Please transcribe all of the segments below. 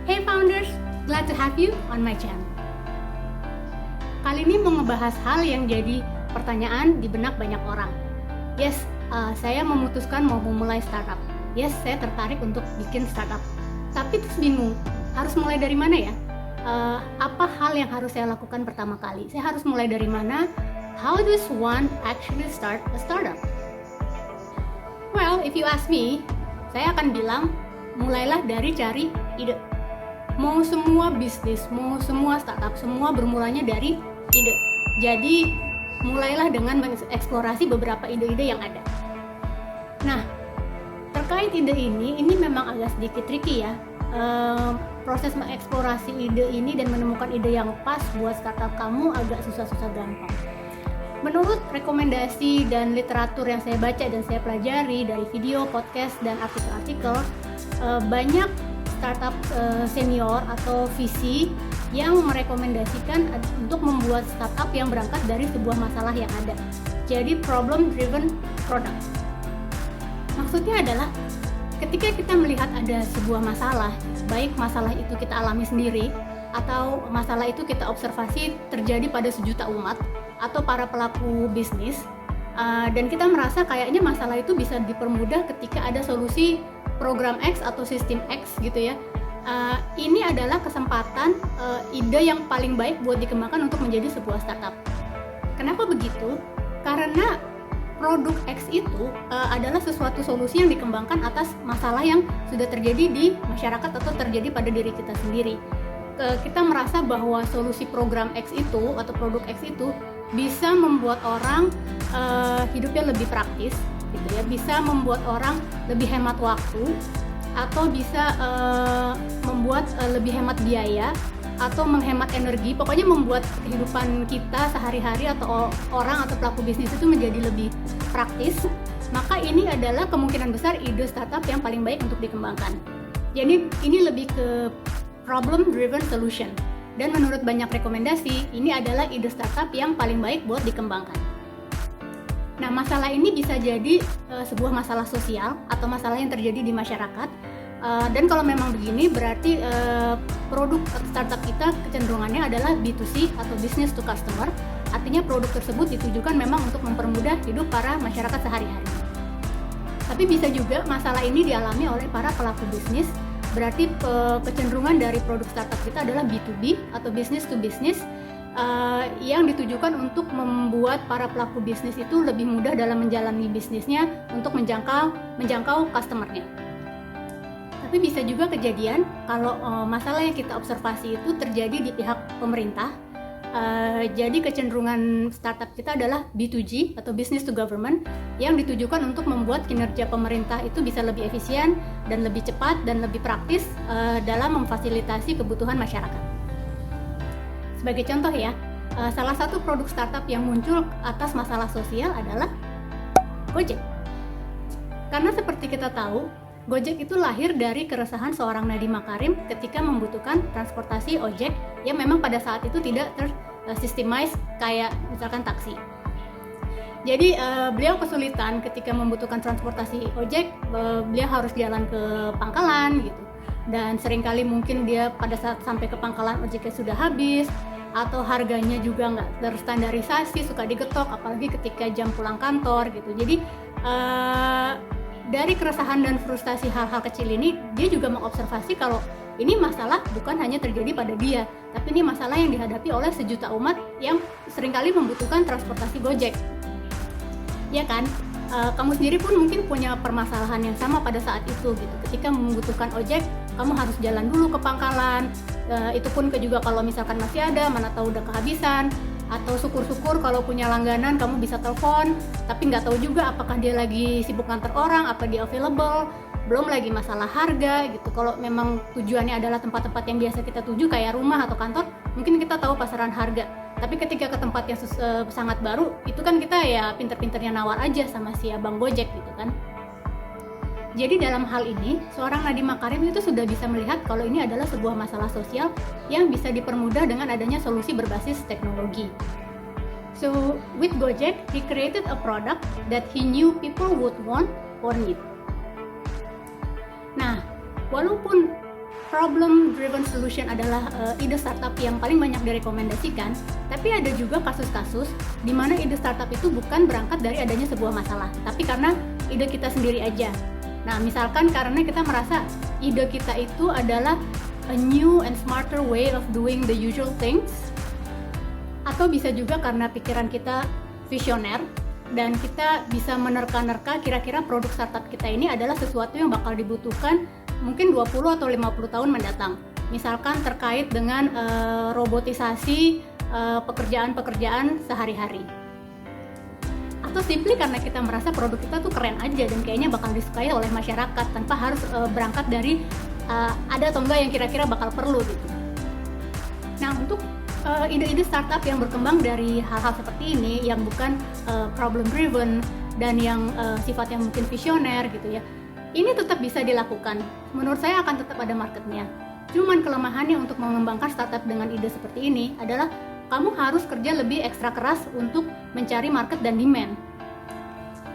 Hey founders, glad to have you on my channel. Kali ini mau ngebahas hal yang jadi pertanyaan di benak banyak orang. Yes, saya memutuskan mau memulai startup. Yes, saya tertarik untuk bikin startup. Tapi terus bingung, harus mulai dari mana ya? Apa hal yang harus saya lakukan pertama kali? Saya harus mulai dari mana? How does one actually start a startup? Well, if you ask me, saya akan bilang, mulailah dari cari ide. Mau semua bisnis, mau semua startup, semua bermulanya dari ide. Jadi, mulailah dengan mengeksplorasi beberapa ide-ide yang ada. Nah, terkait ide ini memang agak sedikit tricky ya. Proses mengeksplorasi ide ini dan menemukan ide yang pas buat startup kamu agak susah-susah gampang. Menurut rekomendasi dan literatur yang saya baca dan saya pelajari dari video, podcast, dan artikel-artikel, banyak startup senior atau VC yang merekomendasikan untuk membuat startup yang berangkat dari sebuah masalah yang ada. Jadi problem driven product. Maksudnya adalah ketika kita melihat ada sebuah masalah, baik masalah itu kita alami sendiri atau masalah itu kita observasi terjadi pada sejuta umat atau para pelaku bisnis, dan kita merasa kayaknya masalah itu bisa dipermudah ketika ada solusi program X atau sistem X gitu ya. Ini adalah kesempatan ide yang paling baik buat dikembangkan untuk menjadi sebuah startup. Kenapa begitu? Karena produk X itu adalah sesuatu solusi yang dikembangkan atas masalah yang sudah terjadi di masyarakat atau terjadi pada diri kita sendiri. Kita merasa bahwa solusi program X itu atau produk X itu bisa membuat orang hidupnya lebih praktis, gitu ya, bisa membuat orang lebih hemat waktu, atau bisa membuat lebih hemat biaya, atau menghemat energi, pokoknya membuat kehidupan kita sehari-hari atau orang atau pelaku bisnis itu menjadi lebih praktis. Maka ini adalah kemungkinan besar ide startup yang paling baik untuk dikembangkan. Jadi ini lebih ke problem driven solution, dan menurut banyak rekomendasi ini adalah ide startup yang paling baik buat dikembangkan. Nah, masalah ini bisa jadi sebuah masalah sosial atau masalah yang terjadi di masyarakat. Dan kalau memang begini berarti produk startup kita kecenderungannya adalah B2C atau business to customer. Artinya produk tersebut ditujukan memang untuk mempermudah hidup para masyarakat sehari-hari. Tapi bisa juga masalah ini dialami oleh para pelaku bisnis. Berarti kecenderungan dari produk startup kita adalah B2B atau business to business, yang ditujukan untuk membuat para pelaku bisnis itu lebih mudah dalam menjalani bisnisnya untuk menjangkau customer-nya. Tapi bisa juga kejadian kalau masalah yang kita observasi itu terjadi di pihak pemerintah. Jadi kecenderungan startup kita adalah B2G atau business to government, yang ditujukan untuk membuat kinerja pemerintah itu bisa lebih efisien dan lebih cepat dan lebih praktis dalam memfasilitasi kebutuhan masyarakat. Sebagai contoh ya, salah satu produk startup yang muncul atas masalah sosial adalah Gojek. Karena seperti kita tahu, Gojek itu lahir dari keresahan seorang Nadiem Makarim ketika membutuhkan transportasi ojek yang memang pada saat itu tidak tersistemize kayak misalkan taksi. Jadi beliau kesulitan ketika membutuhkan transportasi ojek, beliau harus jalan ke pangkalan gitu. Dan seringkali mungkin dia pada saat sampai ke pangkalan ojeknya sudah habis, atau harganya juga nggak terstandarisasi, suka digetok, apalagi ketika jam pulang kantor gitu. Jadi dari keresahan dan frustasi hal-hal kecil ini, dia juga mengobservasi kalau ini masalah bukan hanya terjadi pada dia, tapi ini masalah yang dihadapi oleh sejuta umat yang seringkali membutuhkan transportasi Gojek. Ya kan? Kamu sendiri pun mungkin punya permasalahan yang sama pada saat itu gitu. Ketika membutuhkan ojek, kamu harus jalan dulu ke pangkalan. Itu pun juga kalau misalkan masih ada, mana tahu udah kehabisan. Atau syukur-syukur kalau punya langganan kamu bisa telepon, tapi nggak tahu juga apakah dia lagi sibuk nganter orang, apa dia available, belum lagi masalah harga gitu. Kalau memang tujuannya adalah tempat-tempat yang biasa kita tuju kayak rumah atau kantor, mungkin kita tahu pasaran harga. Tapi ketika ke tempat yang sangat baru, itu kan kita ya pinter-pinternya nawar aja sama si abang Gojek gitu kan. Jadi dalam hal ini, seorang Nadiem Makarim itu sudah bisa melihat kalau ini adalah sebuah masalah sosial yang bisa dipermudah dengan adanya solusi berbasis teknologi. So, with Gojek, he created a product that he knew people would want or need. Nah, walaupun problem driven solution adalah ide startup yang paling banyak direkomendasikan, tapi ada juga kasus-kasus di mana ide startup itu bukan berangkat dari adanya sebuah masalah, tapi karena ide kita sendiri aja. Nah, misalkan karena kita merasa ide kita itu adalah a new and smarter way of doing the usual things, atau bisa juga karena pikiran kita visioner dan kita bisa menerka-nerka kira-kira produk startup kita ini adalah sesuatu yang bakal dibutuhkan mungkin 20 atau 50 tahun mendatang. Misalkan terkait dengan robotisasi pekerjaan-pekerjaan sehari-hari. Atau simply karena kita merasa produk kita tuh keren aja dan kayaknya bakal disukai oleh masyarakat tanpa harus berangkat dari ada atau enggak yang kira-kira bakal perlu gitu. Nah, untuk ide-ide startup yang berkembang dari hal-hal seperti ini yang bukan problem driven dan yang sifatnya mungkin visioner gitu ya, ini tetap bisa dilakukan. Menurut saya akan tetap ada marketnya. Cuman kelemahannya untuk mengembangkan startup dengan ide seperti ini adalah kamu harus kerja lebih ekstra keras untuk mencari market dan demand.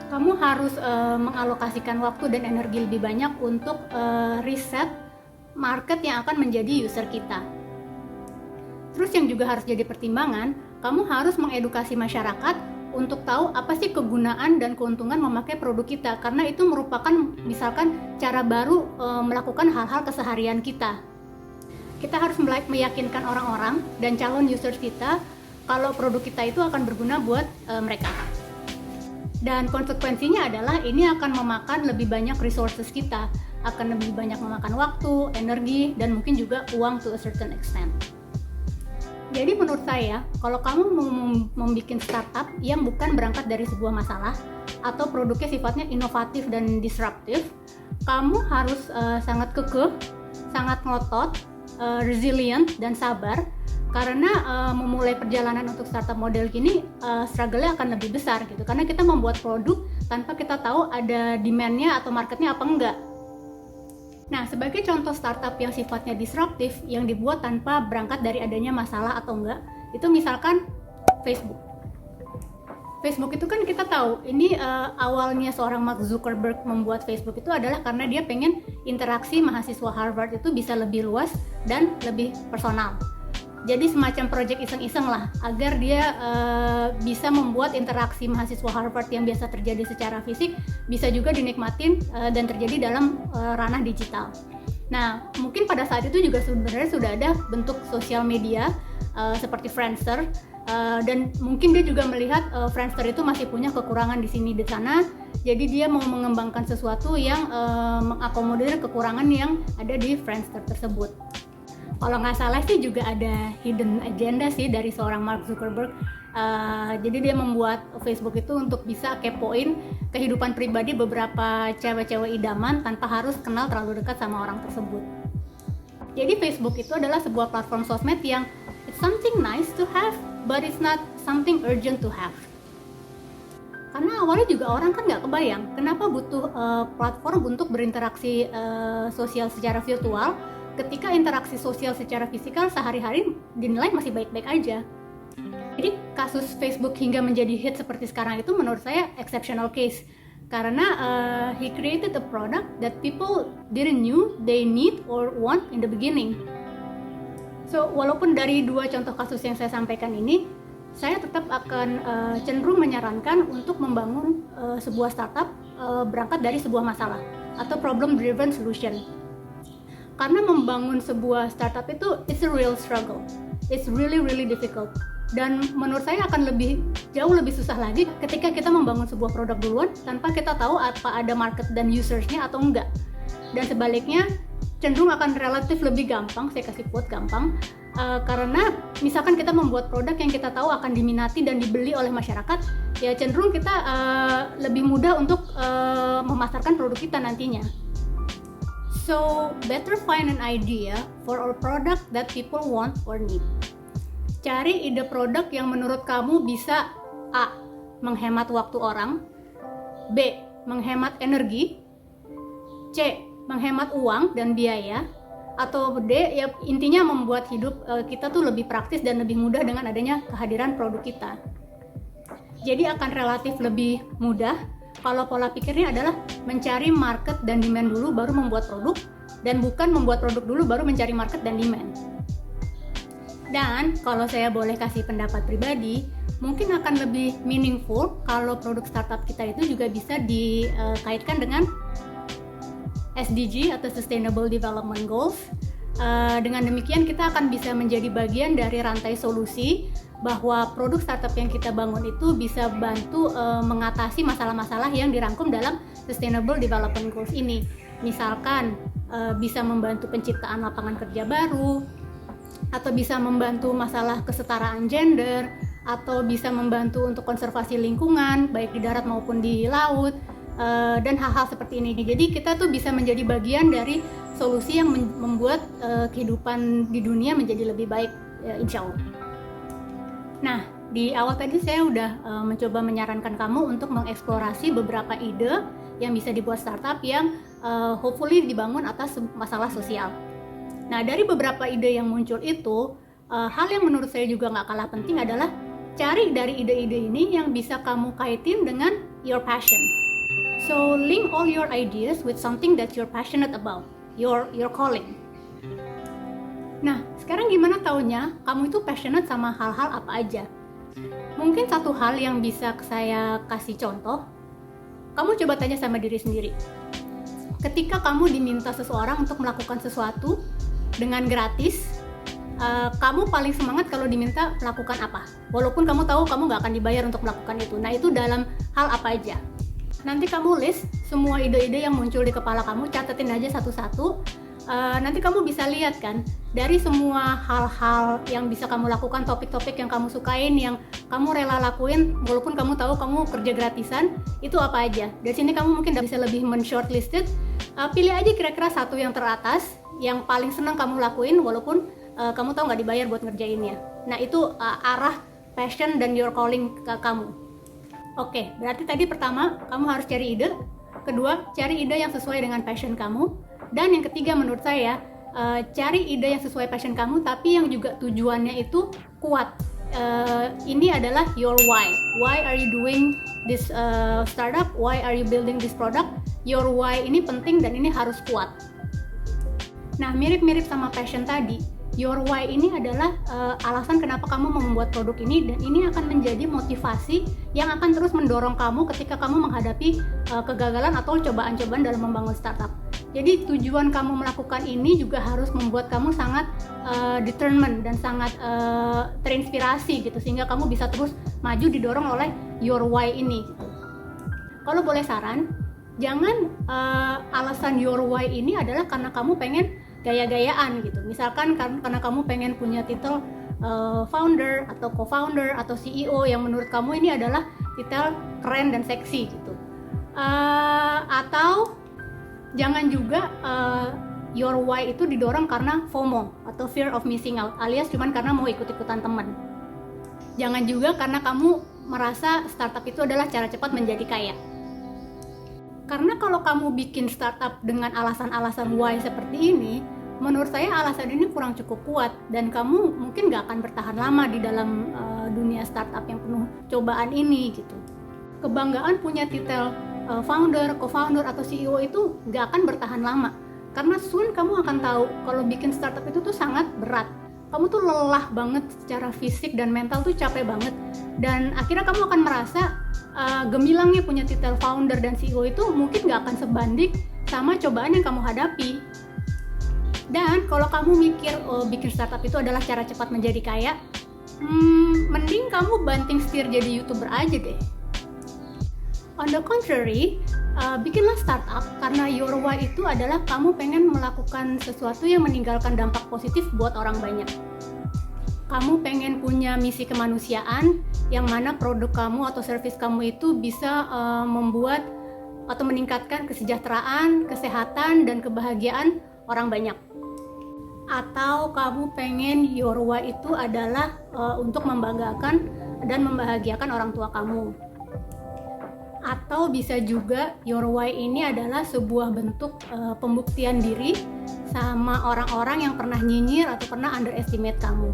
Kamu harus mengalokasikan waktu dan energi lebih banyak untuk riset market yang akan menjadi user kita. Terus yang juga harus jadi pertimbangan, kamu harus mengedukasi masyarakat untuk tahu apa sih kegunaan dan keuntungan memakai produk kita, karena itu merupakan misalkan cara baru melakukan hal-hal keseharian kita. Kita harus meyakinkan orang-orang dan calon users kita kalau produk kita itu akan berguna buat mereka. Dan konsekuensinya adalah ini akan memakan lebih banyak resources kita, akan lebih banyak memakan waktu, energi, dan mungkin juga uang to a certain extent. Jadi menurut saya, kalau kamu mau membuat startup yang bukan berangkat dari sebuah masalah atau produknya sifatnya inovatif dan disruptif, kamu harus sangat kekeh, sangat ngotot, resilient dan sabar, karena memulai perjalanan untuk startup model gini struggle-nya akan lebih besar gitu, karena kita membuat produk tanpa kita tahu ada demand-nya atau market-nya apa enggak. Nah, sebagai contoh startup yang sifatnya disruptif, yang dibuat tanpa berangkat dari adanya masalah atau enggak, itu misalkan Facebook. Facebook itu kan kita tahu, ini awalnya seorang Mark Zuckerberg membuat Facebook itu adalah karena dia pengen interaksi mahasiswa Harvard itu bisa lebih luas dan lebih personal. Jadi semacam project iseng-iseng lah, agar dia bisa membuat interaksi mahasiswa Harvard yang biasa terjadi secara fisik bisa juga dinikmatin dan terjadi dalam ranah digital. Nah, mungkin pada saat itu juga sebenarnya sudah ada bentuk sosial media seperti Friendster, dan mungkin dia juga melihat Friendster itu masih punya kekurangan di sini di sana, jadi dia mau mengembangkan sesuatu yang mengakomodir kekurangan yang ada di Friendster tersebut. Kalau nggak salah sih juga ada hidden agenda sih dari seorang Mark Zuckerberg. Jadi dia membuat Facebook itu untuk bisa kepoin kehidupan pribadi beberapa cewek-cewek idaman tanpa harus kenal terlalu dekat sama orang tersebut. Jadi Facebook itu adalah sebuah platform sosmed yang it's something nice to have, but it's not something urgent to have. Karena awalnya juga orang kan nggak kebayang kenapa butuh platform untuk berinteraksi sosial secara virtual, ketika interaksi sosial secara fisikal sehari-hari dinilai masih baik-baik aja. Jadi kasus Facebook hingga menjadi hit seperti sekarang itu menurut saya exceptional case, karena he created a product that people didn't knew they need or want in the beginning. So walaupun dari dua contoh kasus yang saya sampaikan ini, saya tetap akan cenderung menyarankan untuk membangun sebuah startup berangkat dari sebuah masalah atau problem driven solution. Karena membangun sebuah startup itu it's a real struggle, it's really difficult, dan menurut saya akan jauh lebih susah lagi ketika kita membangun sebuah produk duluan tanpa kita tahu apa ada market dan usersnya atau enggak. Dan sebaliknya cenderung akan relatif lebih gampang, saya kasih quote gampang, karena misalkan kita membuat produk yang kita tahu akan diminati dan dibeli oleh masyarakat, ya cenderung kita lebih mudah untuk memasarkan produk kita nantinya. So, better find an idea for a product that people want or need. Cari ide produk yang menurut kamu bisa A. Menghemat waktu orang, B. Menghemat energi, C. Menghemat uang dan biaya, atau D. Ya intinya membuat hidup kita tuh lebih praktis dan lebih mudah dengan adanya kehadiran produk kita. Jadi akan relatif lebih mudah kalau pola pikirnya adalah mencari market dan demand dulu baru membuat produk, dan bukan membuat produk dulu baru mencari market dan demand. Dan kalau saya boleh kasih pendapat pribadi, mungkin akan lebih meaningful kalau produk startup kita itu juga bisa dikaitkan dengan SDG atau Sustainable Development Goals. Dengan demikian kita akan bisa menjadi bagian dari rantai solusi bahwa produk startup yang kita bangun itu bisa bantu mengatasi masalah-masalah yang dirangkum dalam Sustainable Development Goals ini. Misalkan bisa membantu penciptaan lapangan kerja baru, atau bisa membantu masalah kesetaraan gender, atau bisa membantu untuk konservasi lingkungan baik di darat maupun di laut, dan hal-hal seperti ini. Jadi kita tuh bisa menjadi bagian dari solusi yang membuat kehidupan di dunia menjadi lebih baik, insya Allah. Nah, di awal tadi saya udah mencoba menyarankan kamu untuk mengeksplorasi beberapa ide yang bisa dibuat startup yang hopefully dibangun atas masalah sosial. Nah, dari beberapa ide yang muncul itu, hal yang menurut saya juga nggak kalah penting adalah cari dari ide-ide ini yang bisa kamu kaitin dengan your passion. So, link all your ideas with something that you're passionate about, your calling. Nah, sekarang gimana taunya kamu itu passionate sama hal-hal apa aja? Mungkin satu hal yang bisa saya kasih contoh, kamu coba tanya sama diri sendiri. Ketika kamu diminta seseorang untuk melakukan sesuatu dengan gratis, kamu paling semangat kalau diminta melakukan apa? Walaupun kamu tahu kamu nggak akan dibayar untuk melakukan itu. Nah, itu dalam hal apa aja? Nanti kamu list semua ide-ide yang muncul di kepala kamu, catetin aja satu-satu. Nanti kamu bisa lihat kan, dari semua hal-hal yang bisa kamu lakukan, topik-topik yang kamu sukain, yang kamu rela lakuin, walaupun kamu tahu kamu kerja gratisan, itu apa aja. Dari sini kamu mungkin bisa lebih men-shortlisted. Pilih aja kira-kira satu yang teratas, yang paling senang kamu lakuin, walaupun kamu tahu nggak dibayar buat ngerjainnya. Nah, itu arah passion dan your calling ke kamu. Oke, berarti tadi pertama, kamu harus cari ide. Kedua, cari ide yang sesuai dengan passion kamu. Dan yang ketiga menurut saya, cari ide yang sesuai passion kamu, tapi yang juga tujuannya itu kuat. Ini adalah your why. Why are you doing this startup? Why are you building this product? Your why ini penting dan ini harus kuat. Nah, mirip-mirip sama passion tadi, your why ini adalah alasan kenapa kamu mau membuat produk ini, dan ini akan menjadi motivasi yang akan terus mendorong kamu ketika kamu menghadapi kegagalan atau cobaan-cobaan dalam membangun startup. Jadi tujuan kamu melakukan ini juga harus membuat kamu sangat determined dan sangat terinspirasi gitu, sehingga kamu bisa terus maju didorong oleh your why ini gitu. Kalau boleh saran, jangan alasan your why ini adalah karena kamu pengen gaya-gayaan gitu. Misalkan karena kamu pengen punya titel founder atau co-founder atau CEO yang menurut kamu ini adalah titel keren dan seksi gitu. Atau jangan juga your why itu didorong karena FOMO atau fear of missing out, alias cuman karena mau ikut-ikutan teman. Jangan juga karena kamu merasa startup itu adalah cara cepat menjadi kaya. Karena kalau kamu bikin startup dengan alasan-alasan why seperti ini, menurut saya alasan ini kurang cukup kuat dan kamu mungkin gak akan bertahan lama di dalam dunia startup yang penuh cobaan ini gitu. Kebanggaan punya titel founder, co-founder atau CEO itu gak akan bertahan lama, karena soon kamu akan tahu kalau bikin startup itu tuh sangat berat. Kamu tuh lelah banget secara fisik dan mental, tuh capek banget, dan akhirnya kamu akan merasa gemilangnya punya titel founder dan CEO itu mungkin gak akan sebanding sama cobaan yang kamu hadapi. Dan kalau kamu mikir bikin startup itu adalah cara cepat menjadi kaya, mending kamu banting setir jadi YouTuber aja deh. On the contrary, bikinlah startup karena your why itu adalah kamu pengen melakukan sesuatu yang meninggalkan dampak positif buat orang banyak. Kamu pengen punya misi kemanusiaan yang mana produk kamu atau service kamu itu bisa membuat atau meningkatkan kesejahteraan, kesehatan, dan kebahagiaan orang banyak. Atau kamu pengen your why itu adalah untuk membanggakan dan membahagiakan orang tua kamu. Atau bisa juga your why ini adalah sebuah bentuk pembuktian diri sama orang-orang yang pernah nyinyir atau pernah underestimate kamu.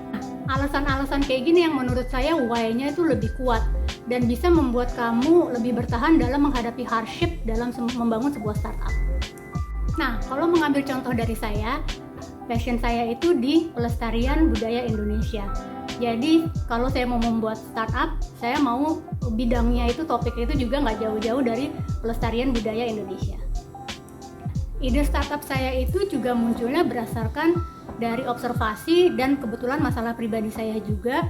Nah, alasan-alasan kayak gini yang menurut saya why-nya itu lebih kuat dan bisa membuat kamu lebih bertahan dalam menghadapi hardship dalam membangun sebuah startup. Nah, kalau mengambil contoh dari saya, passion saya itu di pelestarian budaya Indonesia. Jadi kalau saya mau membuat startup, saya mau bidangnya itu, topiknya itu juga nggak jauh-jauh dari pelestarian budaya Indonesia. Ide startup saya itu juga munculnya berdasarkan dari observasi dan kebetulan masalah pribadi saya juga.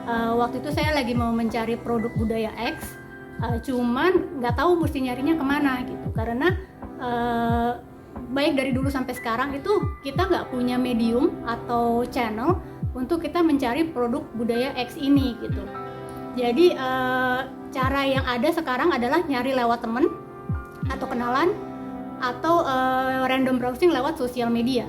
Waktu itu saya lagi mau mencari produk budaya X, cuman nggak tahu mesti nyarinya kemana gitu, karena baik dari dulu sampai sekarang itu kita nggak punya medium atau channel untuk kita mencari produk budaya X ini gitu. Jadi cara yang ada sekarang adalah nyari lewat temen atau kenalan atau random browsing lewat sosial media.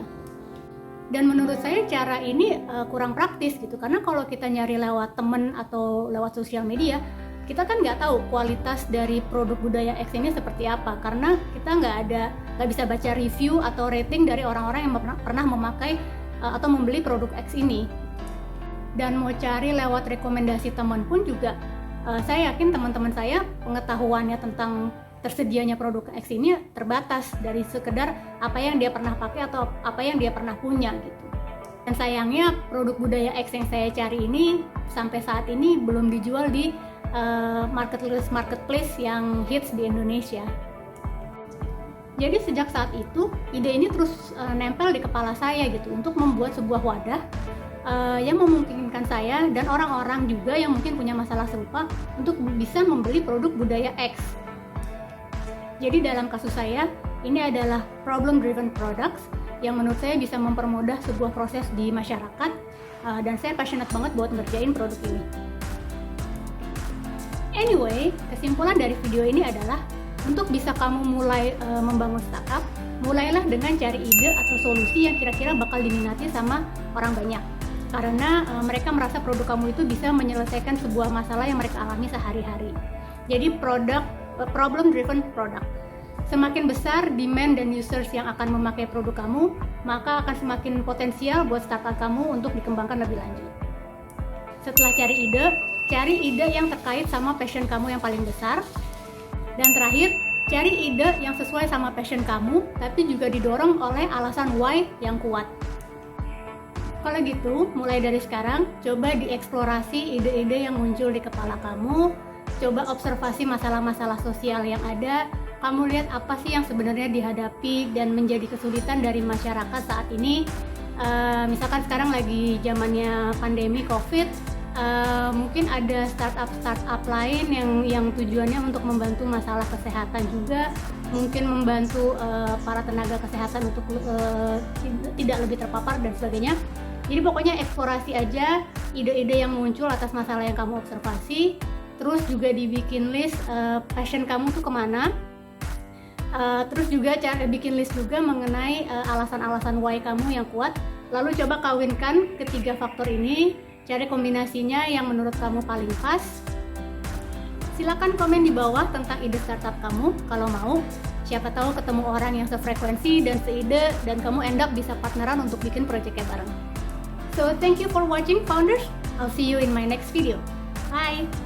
Dan menurut saya cara ini kurang praktis gitu, karena kalau kita nyari lewat temen atau lewat sosial media, kita kan nggak tahu kualitas dari produk budaya X ini seperti apa, karena kita nggak bisa baca review atau rating dari orang-orang yang pernah memakai atau membeli produk X ini. Dan mau cari lewat rekomendasi teman pun juga, saya yakin teman-teman saya pengetahuannya tentang tersedianya produk X ini terbatas dari sekedar apa yang dia pernah pakai atau apa yang dia pernah punya gitu. Dan sayangnya produk budaya X yang saya cari ini sampai saat ini belum dijual di marketplace yang hits di Indonesia. Jadi sejak saat itu ide ini terus nempel di kepala saya gitu, untuk membuat sebuah wadah yang memungkinkan saya dan orang-orang juga yang mungkin punya masalah serupa untuk bisa membeli produk budaya X. Jadi dalam kasus saya ini adalah problem driven products yang menurut saya bisa mempermudah sebuah proses di masyarakat, dan saya passionate banget buat ngerjain produk ini. Anyway, kesimpulan dari video ini adalah untuk bisa kamu mulai membangun startup, mulailah dengan cari ide atau solusi yang kira-kira bakal diminati sama orang banyak. Karena mereka merasa produk kamu itu bisa menyelesaikan sebuah masalah yang mereka alami sehari-hari. Jadi problem driven product. Semakin besar demand dan users yang akan memakai produk kamu, maka akan semakin potensial buat startup kamu untuk dikembangkan lebih lanjut. Setelah cari ide yang terkait sama passion kamu yang paling besar. Dan terakhir, cari ide yang sesuai sama passion kamu, tapi juga didorong oleh alasan why yang kuat. Kalau gitu, mulai dari sekarang, coba dieksplorasi ide-ide yang muncul di kepala kamu, coba observasi masalah-masalah sosial yang ada, kamu lihat apa sih yang sebenarnya dihadapi dan menjadi kesulitan dari masyarakat saat ini. Misalkan sekarang lagi zamannya pandemi COVID, mungkin ada startup lain yang tujuannya untuk membantu masalah kesehatan juga, mungkin membantu para tenaga kesehatan untuk tidak lebih terpapar dan sebagainya. Jadi pokoknya eksplorasi aja ide-ide yang muncul atas masalah yang kamu observasi, terus juga dibikin list passion kamu tuh kemana, terus juga bikin list juga mengenai alasan-alasan why kamu yang kuat, lalu coba kawinkan ketiga faktor ini, cari kombinasinya yang menurut kamu paling pas. Silakan komen di bawah tentang ide startup kamu kalau mau. Siapa tahu ketemu orang yang sefrekuensi dan seide dan kamu end up bisa partneran untuk bikin projectnya bareng. So thank you for watching, founders. I'll see you in my next video. Bye!